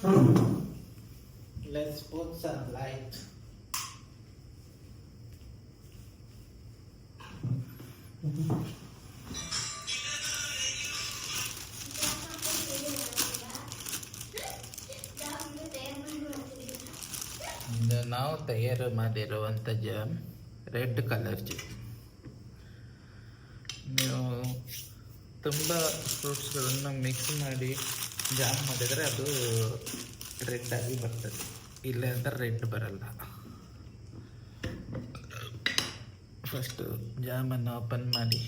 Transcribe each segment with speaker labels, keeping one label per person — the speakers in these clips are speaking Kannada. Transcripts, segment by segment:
Speaker 1: Let's put some light. ಇದು ನಾವು ತಯಾರು ಮಾಡಿರುವಂಥ ಜಾಮ್ ರೆಡ್ ಕಲರ್ ಜಾಮ್. ನೀವು ತುಂಬ ಫ್ರೂಟ್ಸ್ಗಳನ್ನು ಮಿಕ್ಸ್ ಮಾಡಿ ಜಾಮ್ ಮಾಡಿದರೆ ಅದು ರೆಡ್ ಆಗಿ ಬರ್ತದೆ, ಇಲ್ಲ ಅಂದರೆ ರೆಡ್ ಬರಲ್ಲ. ಫಸ್ಟು ಜಾಮನ್ನು ಓಪನ್ ಮಾಡಿ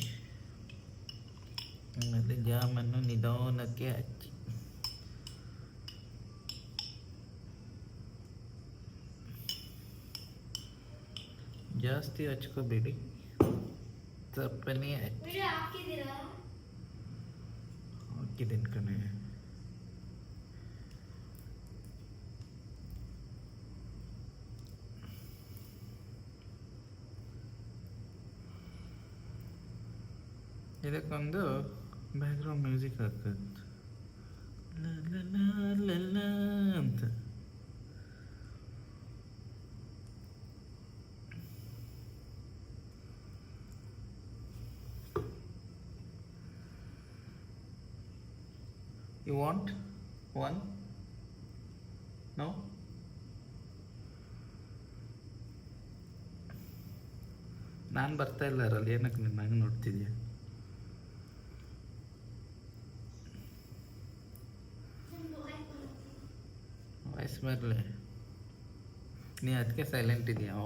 Speaker 1: ಆಮೇಲೆ ಜಾಮನ್ನು ನಿಧಾನಕ್ಕೆ ಹಚ್ಚಿ ಜಾಸ್ತಿ ಹಚ್ಕೋಬೇಡಿ, ಸ್ವಲ್ಪನೇ ಹಾಕಿದ್ದೀನಿ ಕಣೆ. ಇದಕ್ಕೊಂದು ಬ್ಯಾಕ್ಗ್ರೌಂಡ್ ಮ್ಯೂಸಿಕ್ ಹಾಕೋದು ಅಂತ. You want one? No? ನಾನು ಬರ್ತಾ ಇಲ್ಲ ಅರಲ್ಲಿ, ಏನಕ್ಕೆ ನೀನು ನಂಗೆ ನೋಡ್ತಿದ್ಯಾ? ವಾಯ್ಸ್ ಬರಲಿ, ನೀ ಅದಕ್ಕೆ ಸೈಲೆಂಟ್ ಇದೆಯಾ?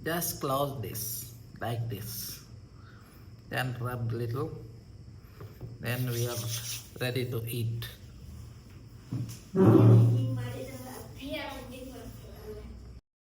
Speaker 1: Just close this like this, then rub little, then we are ready to eat.